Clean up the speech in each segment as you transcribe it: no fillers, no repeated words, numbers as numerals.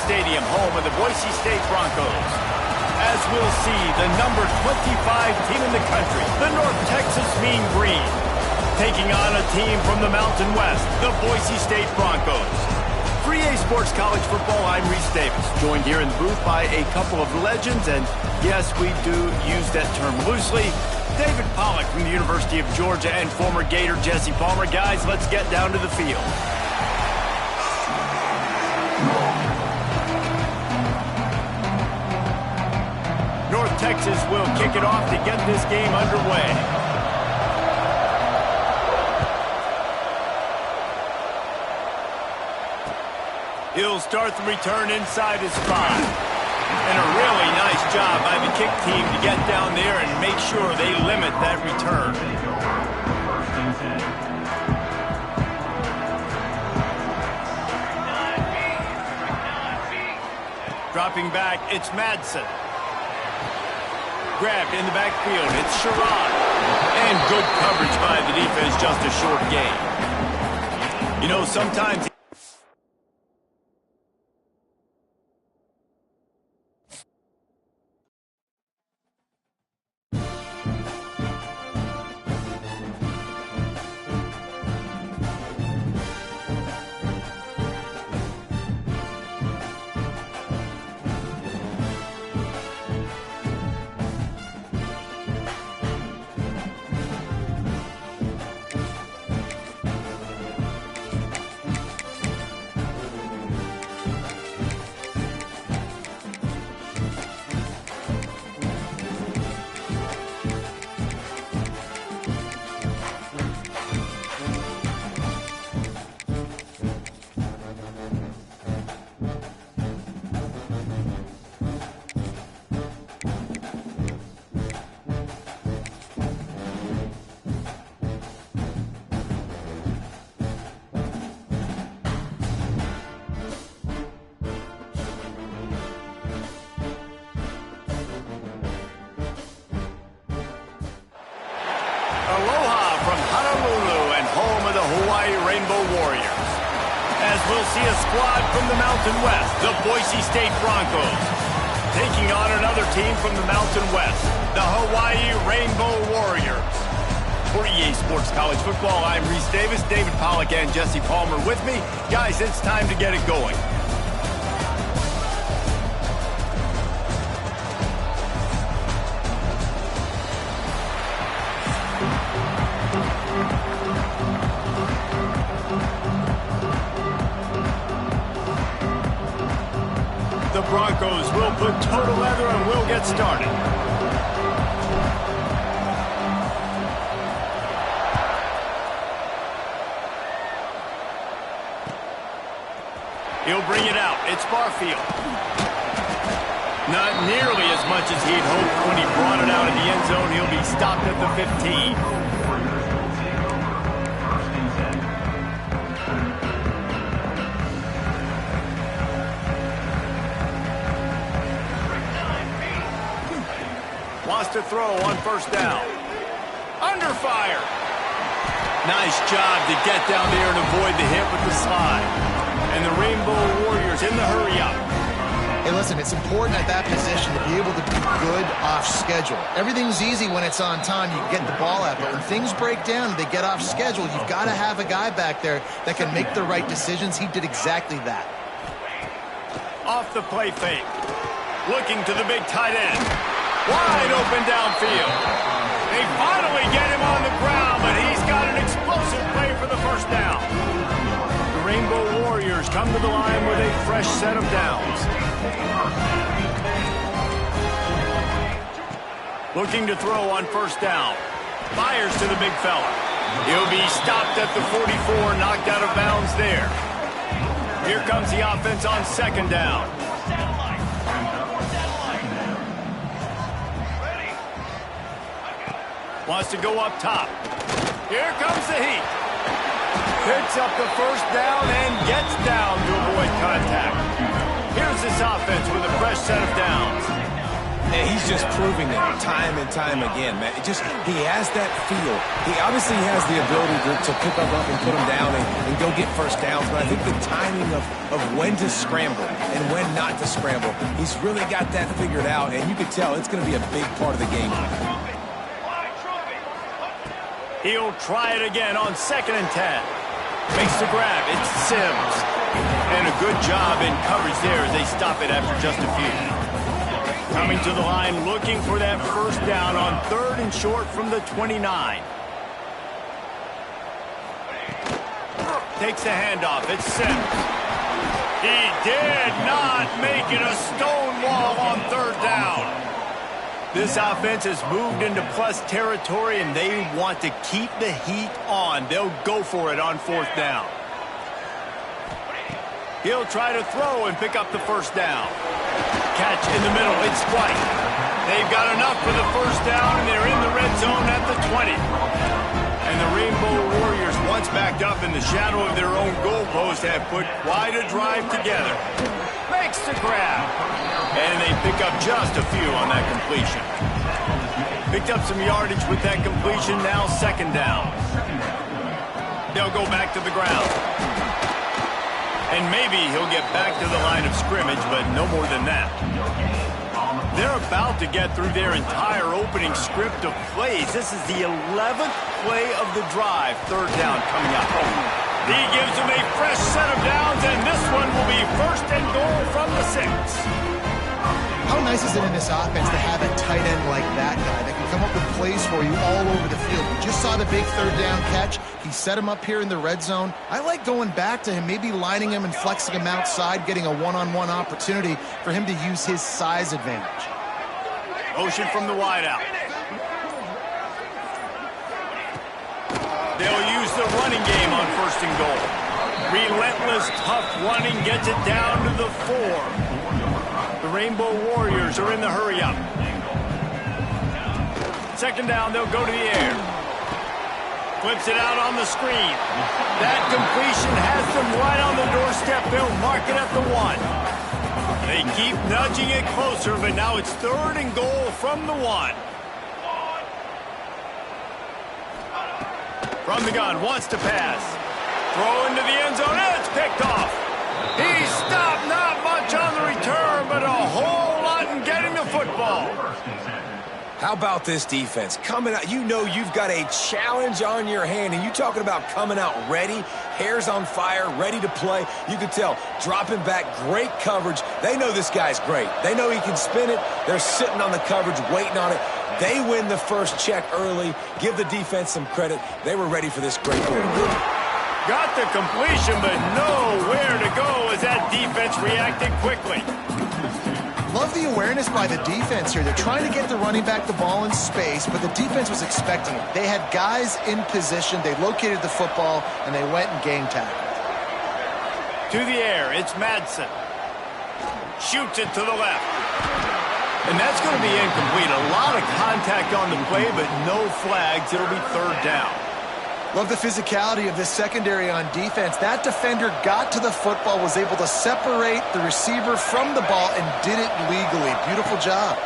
Stadium, home of the Boise State Broncos. As we'll see, the number 25 team in the country, the North Texas Mean Green, taking on a team from the Mountain West, the Boise State Broncos. For EA Sports College Football, I'm Reese Davis, joined here in the booth by a couple of legends, and yes, we do use that term loosely. David Pollack from the University of Georgia and former Gator Jesse Palmer. Guys, let's get down to the field. North Texas will kick it off to get this game underway. He'll start the return inside his 5. And a really nice job by the kick team to get down there and make sure they limit that return. Dropping back, it's Madsen. Grabbed in the backfield, it's Sherrod. And good coverage by the defense, just a short gain. You know, sometimes... Aloha from Honolulu and home of the Hawaii Rainbow Warriors. As we'll see a squad from the Mountain West, the Boise State Broncos, taking on another team from the Mountain West, the Hawaii Rainbow Warriors. For EA Sports College Football, I'm Reese Davis, David Pollack and Jesse Palmer with me. Guys, it's time to get it going. The Broncos will put total leather and we'll get started. He'll bring it out. It's Barfield. Not nearly as much as he'd hoped when he brought it out of the end zone. He'll be stopped at the 15. Wants to throw on first down. Under fire. Nice job to get down there and avoid the hit with the slide. And the Rainbow Warriors in the hurry-up. Hey, listen, it's important at that position to be able to be good off schedule. Everything's easy when it's on time. You get the ball out. But when things break down and they get off schedule, you've got to have a guy back there that can make the right decisions. He did exactly that. Off the play fake. Looking to the big tight end. Wide open downfield. They finally get him on the ground, but he's got an explosive play for the first down. The Rainbow Warriors come to the line with a fresh set of downs. Looking to throw on first down. Fires to the big fella. He'll be stopped at the 44, knocked out of bounds there. Here comes the offense on second down. Wants to go up top. Here comes the heat. Picks up the first down and gets down to avoid contact. Here's this offense with a fresh set of downs. And he's just proving it time and time again, man. He has that feel. He obviously has the ability to pick up and put him down and go get first downs, but I think the timing of when to scramble and when not to scramble, he's really got that figured out, and you can tell it's going to be a big part of the game. He'll try it again on 2nd and 10. Makes the grab. It's Sims. And a good job in coverage there as they stop it after just a few. Coming to the line, looking for that first down on 3rd and short from the 29. Takes the handoff. It's Sims. He did not make it a stone wall on 3rd down. This offense has moved into plus territory, and they want to keep the heat on. They'll go for it on 4th down. He'll try to throw and pick up the first down. Catch in the middle. It's White. They've got enough for the first down, and they're in the red zone at the 20. And the Rainbow Warriors, once backed up in the shadow of their own goalpost, have put quite a drive together. Makes the grab. And they pick up just a few on that completion. Picked up some yardage with that completion. Now 2nd down. They'll go back to the ground. And maybe he'll get back to the line of scrimmage, but no more than that. They're about to get through their entire opening script of plays. This is the 11th play of the drive. 3rd down coming up. He gives them a fresh set of downs, and this one will be 1st and goal from the 6. How nice is it in this offense to have a tight end like that guy that can come up with plays for you all over the field? We just saw the big 3rd down catch. He set him up here in the red zone. I like going back to him, maybe lining him and flexing him outside, getting a one-on-one opportunity for him to use his size advantage. Motion from the wideout. They'll use the running game on 1st and goal. Relentless, tough running gets it down to the 4. The Rainbow Warriors are in the hurry-up. 2nd down, they'll go to the air. Flips it out on the screen. That completion has them right on the doorstep. They'll mark it at the 1. They keep nudging it closer, but now it's 3rd and goal from the 1. From the gun, wants to pass. Throw into the end zone, and it's picked off. He stopped, not much on the return, but a whole lot in getting the football. How about this defense? Coming out, you know you've got a challenge on your hand, and you talking about coming out ready, hairs on fire, ready to play. You can tell, dropping back, great coverage. They know this guy's great. They know he can spin it. They're sitting on the coverage, waiting on it. They win the first check early. Give the defense some credit. They were ready for this great quarterback. Got the completion, but nowhere to go as that defense reacted quickly. Love the awareness by the defense here. They're trying to get the running back the ball in space, but the defense was expecting it. They had guys in position. They located the football, and they went and game tackled. To the air, it's Madsen. Shoots it to the left. And that's going to be incomplete. A lot of contact on the play, but no flags. It'll be 3rd down. Love the physicality of this secondary on defense. That defender got to the football, was able to separate the receiver from the ball, and did it legally. Beautiful job.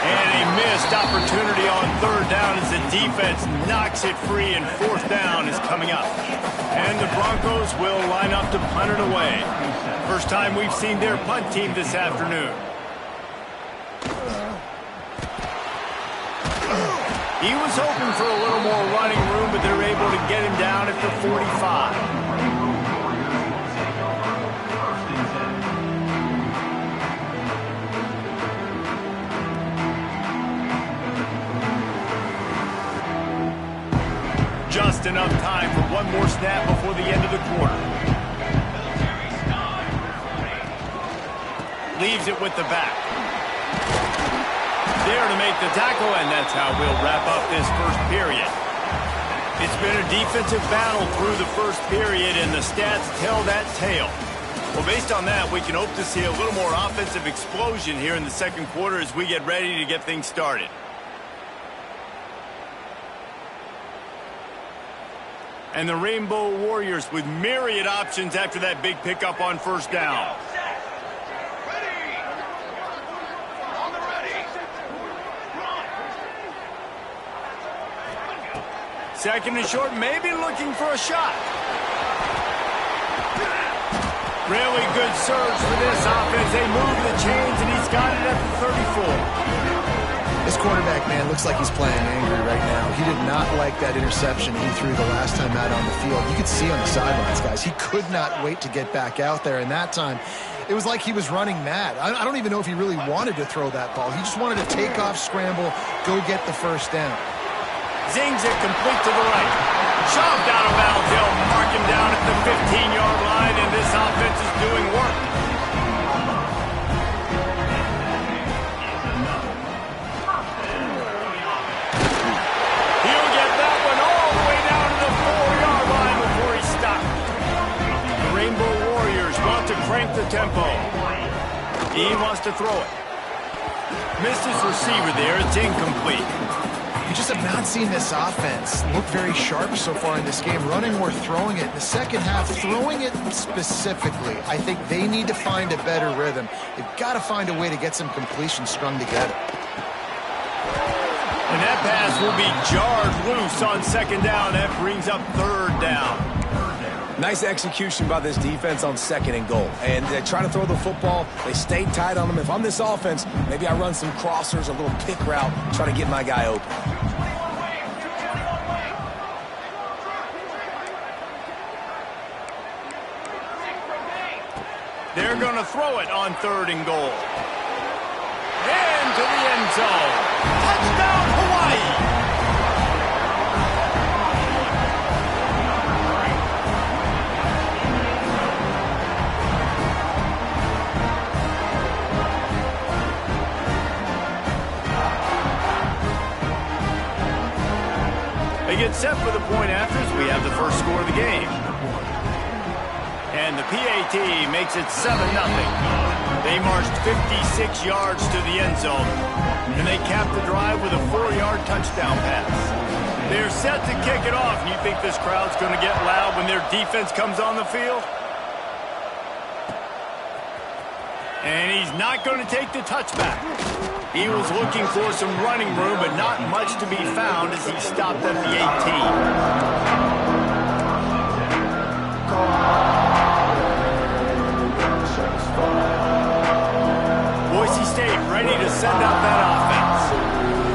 And a missed opportunity on 3rd down as the defense knocks it free, and 4th down is coming up. And the Broncos will line up to punt it away. First time we've seen their punt team this afternoon. He was hoping for a little more running room, but they're able to get him down at the 45. Just enough time for one more snap before the end of the quarter. Leaves it with the back. There to make the tackle, and that's how we'll wrap up this first period. It's been a defensive battle through the first period, and the stats tell that tale. Well, based on that, we can hope to see a little more offensive explosion here in the second quarter as we get ready to get things started. And the Rainbow Warriors with myriad options after that big pickup on 1st down. Second and short, maybe looking for a shot. Really good surge for this offense. They move the chains, and he's got it at the 34. This quarterback, man, looks like he's playing angry right now. He did not like that interception he threw the last time out on the field. You could see on the sidelines, guys, he could not wait to get back out there. And that time, it was like he was running mad. I don't even know if he really wanted to throw that ball. He just wanted to take off, scramble, go get the first down. Zings it complete to the right. Shoved out of bounds. They'll mark him down at the 15-yard line, and this offense is doing work. He'll get that one all the way down to the 4-yard line before he stopped. The Rainbow Warriors want to crank the tempo. He wants to throw it. Missed his receiver there. It's incomplete. You just have not seen this offense look very sharp so far in this game, running or throwing it. In the second half, throwing it specifically, I think they need to find a better rhythm. They've got to find a way to get some completion strung together. And that pass will be jarred loose on second down. That brings up third down. Nice execution by this defense on second and goal. And they try to throw the football. They stay tight on them. If I'm this offense, maybe I run some crossers, a little pick route, try to get my guy open. They're going to throw it on third and goal. Into the end zone. Touchdown, Hawaii! They get set for the point after as we have the first score of the game. And the PAT makes it 7-0. They marched 56 yards to the end zone, and they capped the drive with a 4-yard touchdown pass. They're set to kick it off, and you think this crowd's going to get loud when their defense comes on the field? And he's not going to take the touchback. He was looking for some running room, but not much to be found as he stopped at the 18. Boise State ready to send out that offense.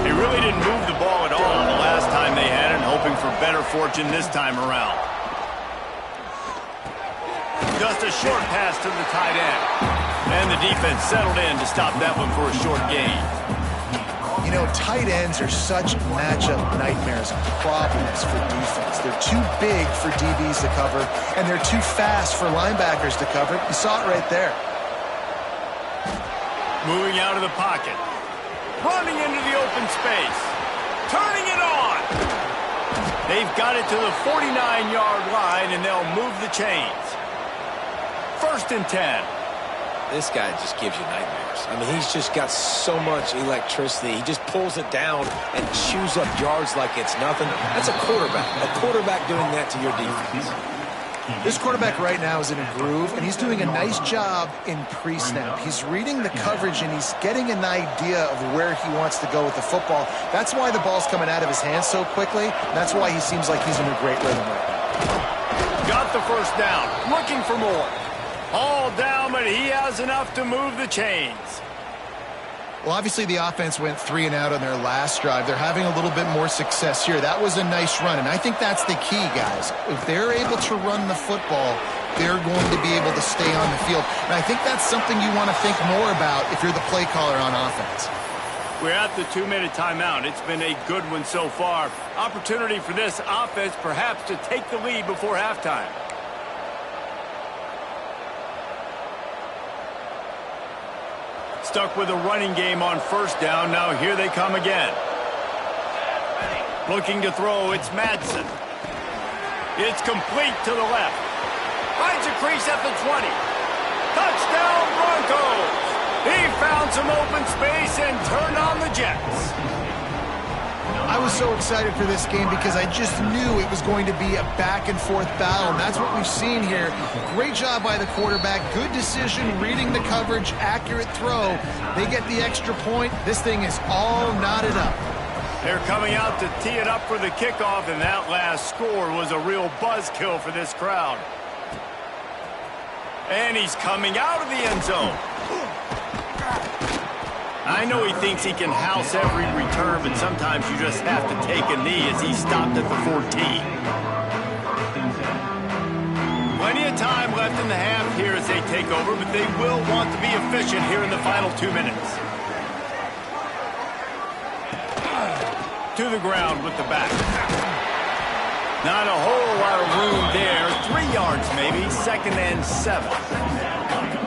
They really didn't move the ball at all the last time they had it, hoping for better fortune this time around. Just a short pass to the tight end. And the defense settled in to stop that one for a short gain. You know, tight ends are such matchup nightmares and problems for defense. They're too big for DBs to cover, and they're too fast for linebackers to cover. You saw it right there. Moving out of the pocket. Running into the open space. Turning it on. They've got it to the 49-yard line, and they'll move the chains. First and 10. This guy just gives you nightmares. I mean, he's just got so much electricity. He just pulls it down and chews up yards like it's nothing. That's a quarterback. A quarterback doing that to your defense. This quarterback right now is in a groove, and he's doing a nice job in pre-snap. He's reading the coverage, and he's getting an idea of where he wants to go with the football. That's why the ball's coming out of his hands so quickly. That's why he seems like he's in a great rhythm right now. Got the first down. Looking for more. All down, but he has enough to move the chains. Well, obviously the offense went 3 and out on their last drive. They're having a little bit more success here. That was a nice run, and I think that's the key, guys. If they're able to run the football, they're going to be able to stay on the field. And I think that's something you want to think more about if you're the play caller on offense. We're at the 2-minute timeout. It's been a good one so far. Opportunity for this offense perhaps to take the lead before halftime. Stuck with a running game on first down. Now here they come again. Looking to throw, it's Madsen. It's complete to the left. Finds a crease at the 20. Touchdown Broncos! He found some open space and turned on the Jets. I was so excited for this game because I just knew it was going to be a back-and-forth battle, and that's what we've seen here. Great job by the quarterback. Good decision, reading the coverage, accurate throw. They get the extra point. This thing is all knotted up. They're coming out to tee it up for the kickoff, and that last score was a real buzzkill for this crowd. And he's coming out of the end zone. I know he thinks he can house every return, but sometimes you just have to take a knee as he stopped at the 14. Plenty of time left in the half here as they take over, but they will want to be efficient here in the final 2 minutes. To the ground with the back. Not a whole lot of room there. 3 yards maybe, 2nd and 7.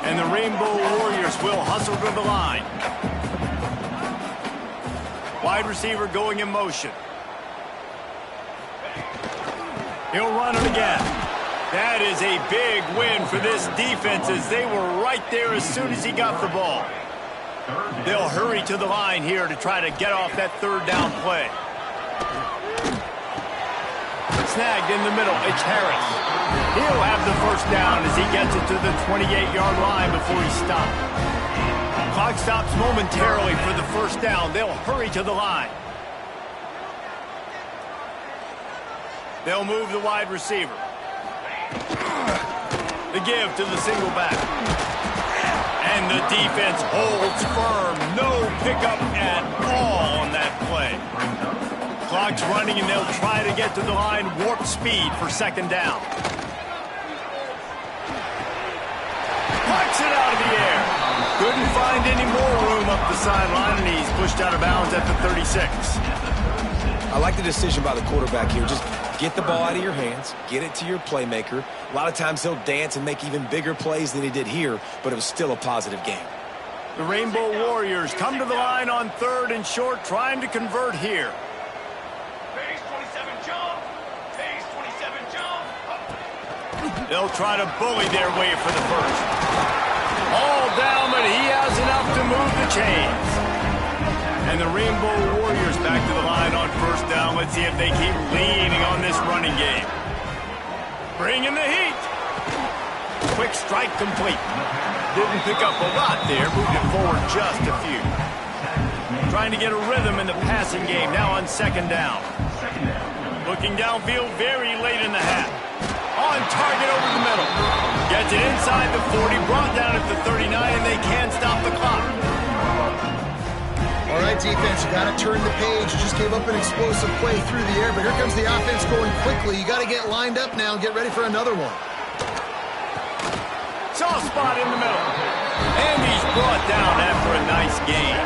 And the Rainbow Warriors will hustle to the line. Wide receiver going in motion. He'll run it again. That is a big win for this defense as they were right there as soon as he got the ball. They'll hurry to the line here to try to get off that 3rd down play. Snagged in the middle, it's Harris. He'll have the 1st down as he gets it to the 28-yard line before he stopped. Clock stops momentarily for the 1st down. They'll hurry to the line. They'll move the wide receiver. The give to the single back. And the defense holds firm. No pickup at all on that play. Clock's running, and they'll try to get to the line warp speed for 2nd down. Pucks it out of the air. Couldn't find any more room up the sideline, and he's pushed out of bounds at the 36. I like the decision by the quarterback here. Just get the ball out of your hands, get it to your playmaker. A lot of times he'll dance and make even bigger plays than he did here, but it was still a positive game. The Rainbow Warriors come to the line on 3rd and short, trying to convert here. They'll try to bully their way for the 1st. All down, but he has enough to move the chains. And the Rainbow Warriors back to the line on 1st down. Let's see if they keep leaning on this running game. Bring in the heat. Quick strike complete. Didn't pick up a lot there. Moved it forward just a few. Trying to get a rhythm in the passing game now on 2nd down. Looking downfield very late in the half. On target over the middle. Gets it inside the 40, brought down at the 39, and they can't stop the clock. All right, defense, you got to turn the page. You just gave up an explosive play through the air, but here comes the offense going quickly. You got to get lined up now and get ready for another one. Soft spot in the middle. And he's brought down after a nice gain.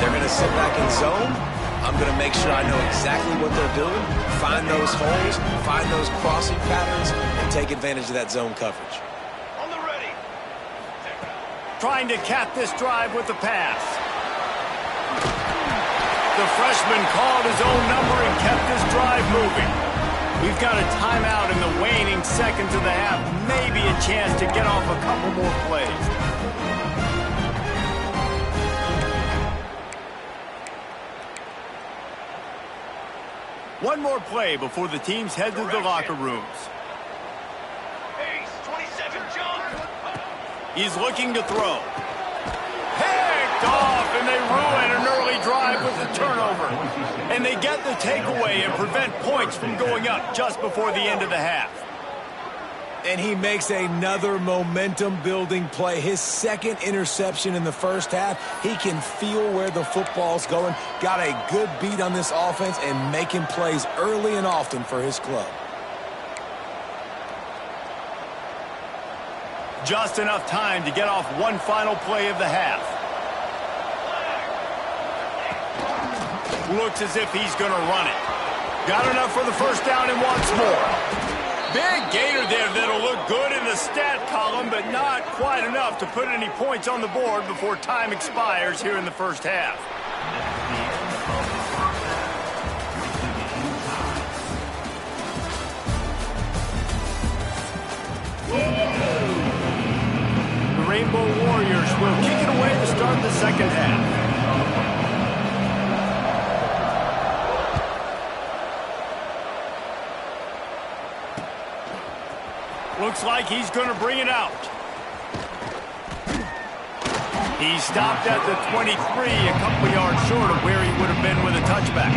They're going to sit back in zone. I'm going to make sure I know exactly what they're doing, find those holes, find those crossing patterns, and take advantage of that zone coverage. On the ready. Trying to cap this drive with the pass. The freshman called his own number and kept this drive moving. We've got a timeout in the waning seconds of the half. Maybe a chance to get off a couple more plays. One more play before the teams head to the locker rooms. Ace, 27, jump. He's looking to throw. Picked off, and they ruin an early drive with a turnover. And they get the takeaway and prevent points from going up just before the end of the half. And he makes another momentum-building play. His 2nd interception in the 1st half. He can feel where the football's going. Got a good beat on this offense and making plays early and often for his club. Just enough time to get off one final play of the half. Looks as if he's going to run it. Got enough for the 1st down and wants more. Big gainer there that'll look good in the stat column, but not quite enough to put any points on the board before time expires here in the 1st half. The Rainbow Warriors will kick it away to start the 2nd half. Looks like he's going to bring it out. He stopped at the 23, a couple yards short of where he would have been with a touchback.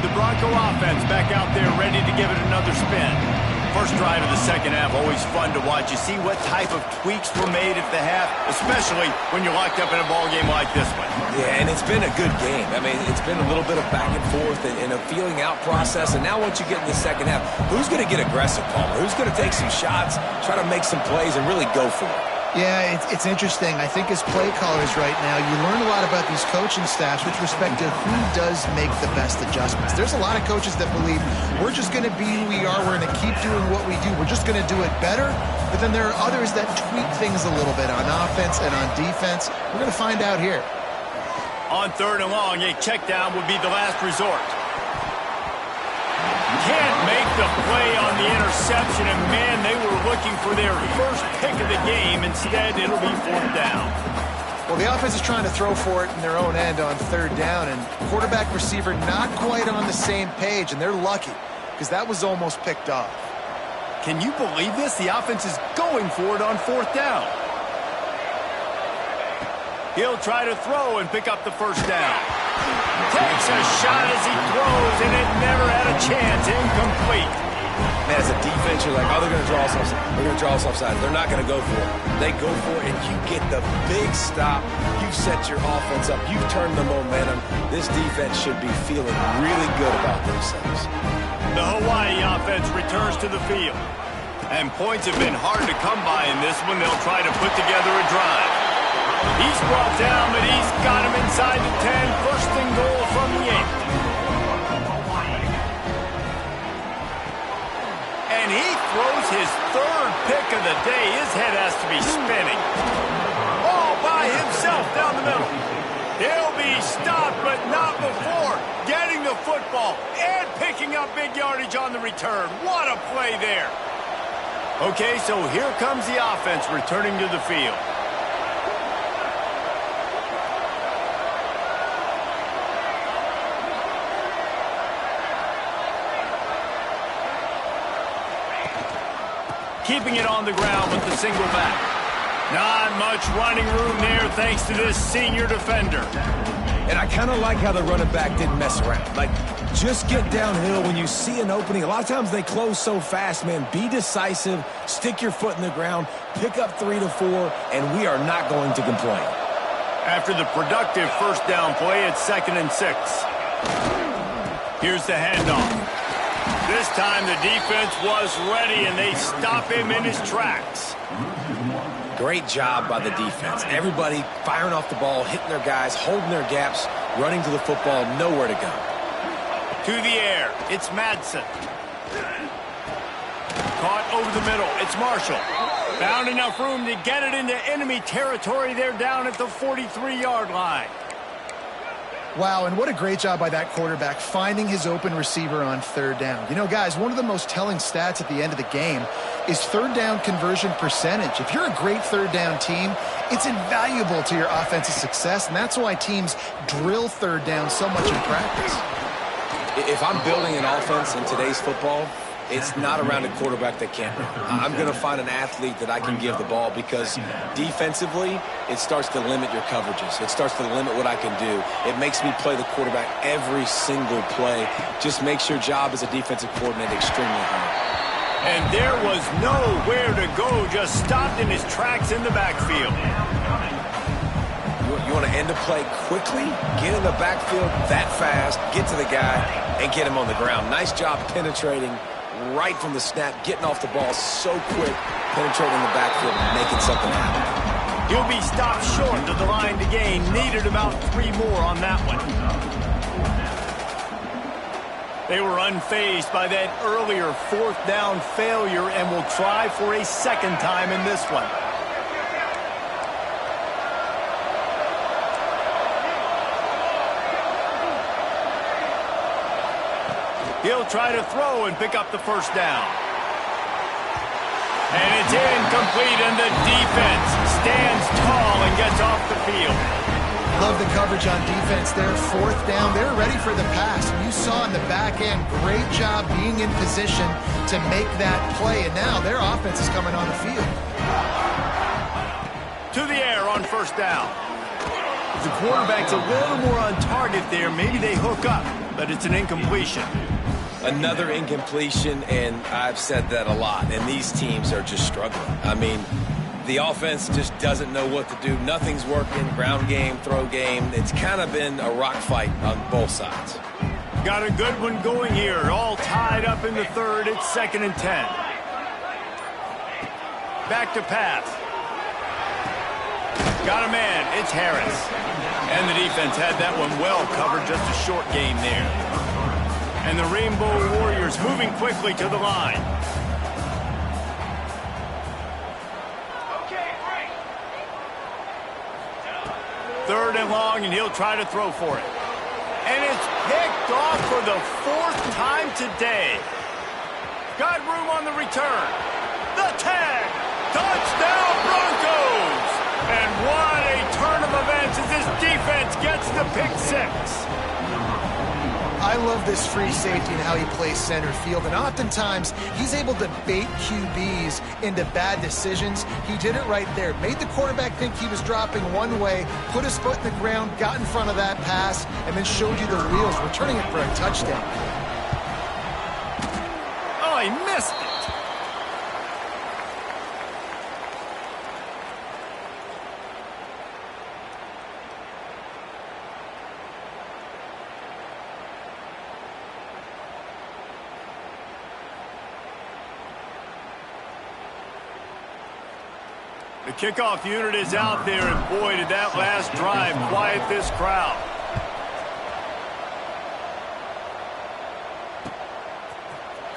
The Bronco offense back out there ready to give it another spin. First drive of the second half, always fun to watch. You see what type of tweaks were made at the half, especially when you're locked up in a ball game like this one. Yeah, and it's been a good game. I mean, it's been a little bit of back and forth and a feeling out process. And now once you get in the second half, who's going to get aggressive, Palmer? Who's going to take some shots, try to make some plays, and really go for it? Yeah, it's interesting. I think as play callers right now, you learn a lot about these coaching staffs with respect to who does make the best adjustments. There's a lot of coaches that believe we're just going to be who we are. We're going to keep doing what we do. We're just going to do it better. But then there are others that tweak things a little bit on offense and on defense. We're going to find out here. On third and long, a check down would be the last resort. Can't make the play on the interception, and man, they were looking for their first pick of the game. Instead, it'll be fourth down. Well, the offense is trying to throw for it in their own end on third down, and quarterback receiver not quite on the same page, and they're lucky because that was almost picked off. Can you believe this? The offense is going for it on fourth down. He'll try to throw and pick up the first down. Takes a shot as he throws, and it never had a chance. Incomplete. Man, as a defense, you're like, oh, they're going to draw us offside. They're going to draw us offside. They're not going to go for it. They go for it, and you get the big stop. You've set your offense up. You've turned the momentum. This defense should be feeling really good about themselves. The Hawaii offense returns to the field. And points have been hard to come by in this one. They'll try to put together a drive. He's brought down, but he's got him inside the 10. First and goal from the 8. And he throws his third pick of the day. His head has to be spinning. All by himself down the middle. He'll be stopped, but not before getting the football and picking up big yardage on the return. What a play there. Okay, so here comes the offense returning to the field. Keeping it on the ground with the single back. Not much running room there thanks to this senior defender. And I kind of like how the running back didn't mess around. Like, just get downhill when you see an opening. A lot of times they close so fast, man. Be decisive, stick your foot in the ground, pick up 3 to 4, and we are not going to complain. After the productive first down play, it's 2nd and 6. Here's the handoff. This time the defense was ready, and they stop him in his tracks. Great job by the defense. Everybody firing off the ball, hitting their guys, holding their gaps, running to the football, nowhere to go. To the air, it's Madsen. Caught over the middle, it's Marshall. Found enough room to get it into enemy territory. They're down at the 43-yard line. Wow, and what a great job by that quarterback finding his open receiver on third down. You know, guys, one of the most telling stats at the end of the game is third down conversion percentage. If you're a great third down team, it's invaluable to your offensive success, and that's why teams drill third down so much in practice. If I'm building an offense in today's football, it's not around a quarterback that can't run. I'm going to find an athlete that I can give the ball because defensively, it starts to limit your coverages. It starts to limit what I can do. It makes me play the quarterback every single play. Just makes your job as a defensive coordinator extremely hard. And there was nowhere to go, just stopped in his tracks in the backfield. You want to end a play quickly, get in the backfield that fast, get to the guy, and get him on the ground. Nice job penetrating right from the snap, getting off the ball so quick, penetrating the backfield and making something happen. He'll be stopped short of the line to gain. Needed about 3 more on that one. They were unfazed by that earlier fourth down failure and will try for a second time in this one. He'll try to throw and pick up the first down. And it's incomplete, and the defense stands tall and gets off the field. Love the coverage on defense there. 4th down. They're ready for the pass. You saw in the back end, great job being in position to make that play. And now their offense is coming on the field. To the air on 1st down. The quarterback's a little more on target there. Maybe they hook up, but it's an incompletion. Another incompletion, and I've said that a lot, and these teams are just struggling. I mean, the offense just doesn't know what to do. Nothing's working. Ground game, throw game. It's kind of been a rock fight on both sides. Got a good one going here. All tied up in the 3rd. It's 2nd and 10. Back to pass. Got a man. It's Harris. And the defense had that one well covered. Just a short game there. And the Rainbow Warriors moving quickly to the line. Okay, break. 3rd and long, and he'll try to throw for it. And it's picked off for the 4th time today. Got room on the return. The tag. Touchdown, Broncos! And what a turn of events as this defense gets the pick 6. I love this free safety and how he plays center field, and oftentimes he's able to bait QBs into bad decisions. He did it right there. Made the quarterback think he was dropping one way, put his foot in the ground, got in front of that pass, and then showed you the wheels, returning it for a touchdown. Oh, he missed it. The kickoff unit is out there, and boy, did that last drive quiet this crowd.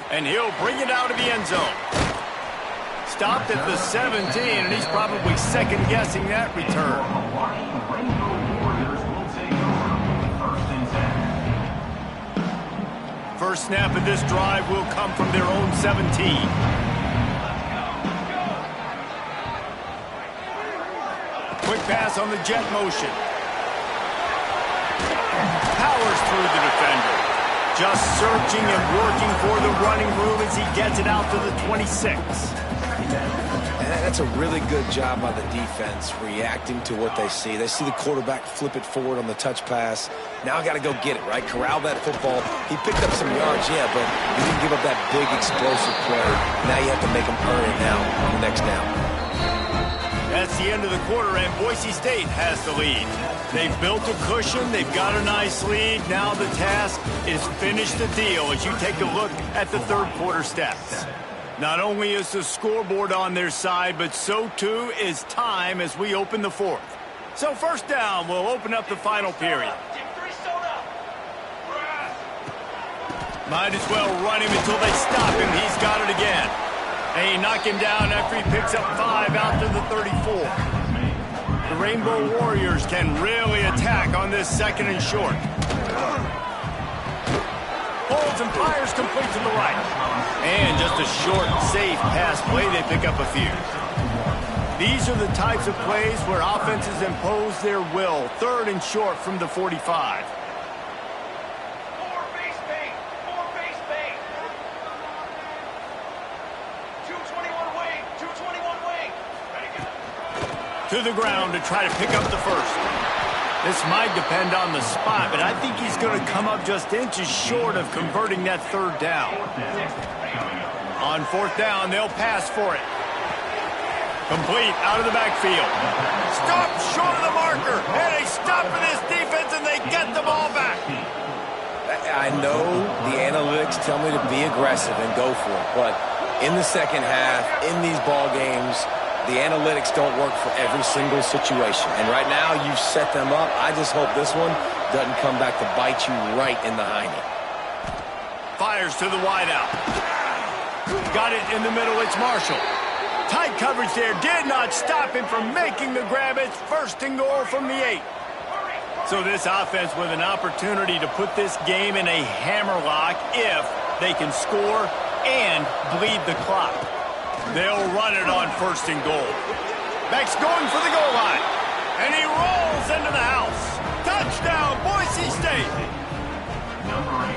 And he'll bring it out of the end zone. Stopped at the 17, and he's probably second-guessing that return. First snap of this drive will come from their own 17. Quick pass on the jet motion. Powers through the defender. Just searching and working for the running room as he gets it out to the 26. And that's a really good job by the defense, reacting to what they see. They see the quarterback flip it forward on the touch pass. Now I got to go get it, right? Corral that football. He picked up some yards, yeah, but he didn't give up that big explosive play. Now you have to make him earn it now on the next down. That's the end of the quarter, and Boise State has the lead. They've built a cushion. They've got a nice lead. Now the task is finish the deal as you take a look at the 3rd quarter stats. Not only is the scoreboard on their side, but so too is time as we open the 4th. So 1st down, we'll open up the final period. Might as well run him until they stop him. He's got it again. And he knocked him down after he picks up 5 out to the 34. The Rainbow Warriors can really attack on this 2nd and short. Holds and fires complete to the right. And just a short, safe pass play, they pick up a few. These are the types of plays where offenses impose their will. 3rd and short from the 45. To the ground to try to pick up the 1st. This might depend on the spot, but I think he's going to come up just inches short of converting that 3rd down. On 4th down, they'll pass for it. Complete out of the backfield. Stop short of the marker, and they stop for this defense, and they get the ball back. I know the analytics tell me to be aggressive and go for it, but in the 2nd half, in these ball games, the analytics don't work for every single situation. And right now, you've set them up. I just hope this one doesn't come back to bite you right in the hiney. Fires to the wideout. Got it in the middle. It's Marshall. Tight coverage there. Did not stop him from making the grab. It's 1st and goal from the 8. So this offense with an opportunity to put this game in a hammerlock if they can score and bleed the clock. They'll run it on 1st and goal. Beck's going for the goal line. And he rolls into the house. Touchdown, Boise State.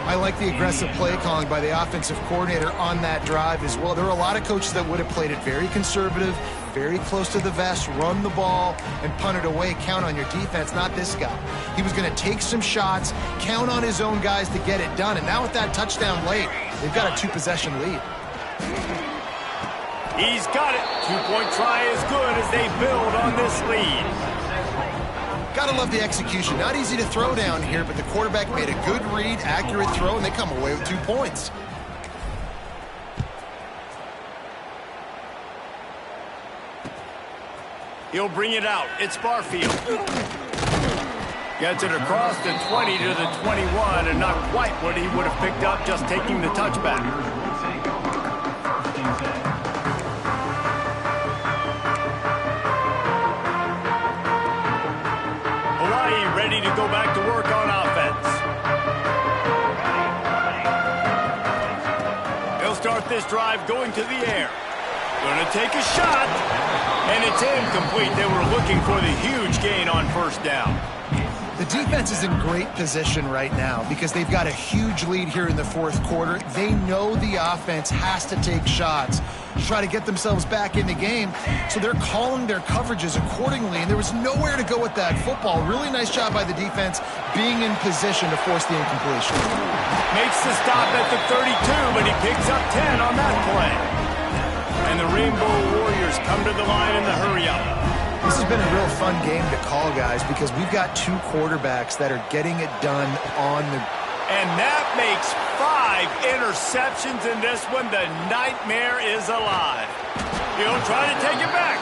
I like the aggressive play calling by the offensive coordinator on that drive as well. There are a lot of coaches that would have played it very conservative, very close to the vest, run the ball, and punt it away. Count on your defense, not this guy. He was going to take some shots, count on his own guys to get it done. And now with that touchdown late, they've got a 2-possession lead. He's got it. 2-point try is good as they build on this lead. Gotta love the execution. Not easy to throw down here, but the quarterback made a good read, accurate throw, and they come away with 2 points. He'll bring it out. It's Barfield. Gets it across the 20 to the 21, and not quite what he would have picked up just taking the touchback. Ready to go back to work on offense. He'll start this drive going to the air. Going to take a shot, and it's incomplete. They were looking for the huge gain on first down. The defense is in great position right now because they've got a huge lead here in the fourth quarter. They know the offense has to take shots to try to get themselves back in the game, so they're calling their coverages accordingly, and there was nowhere to go with that football. Really nice job by the defense being in position to force the incompletion. Makes the stop at the 32, but he picks up 10 on that play. And the Rainbow Warriors come to the line in the hurry-up. This has been a real fun game to call, guys, because we've got 2 quarterbacks that are getting it done on the... And that makes 5 interceptions in this one. The nightmare is alive. He'll try to take it back.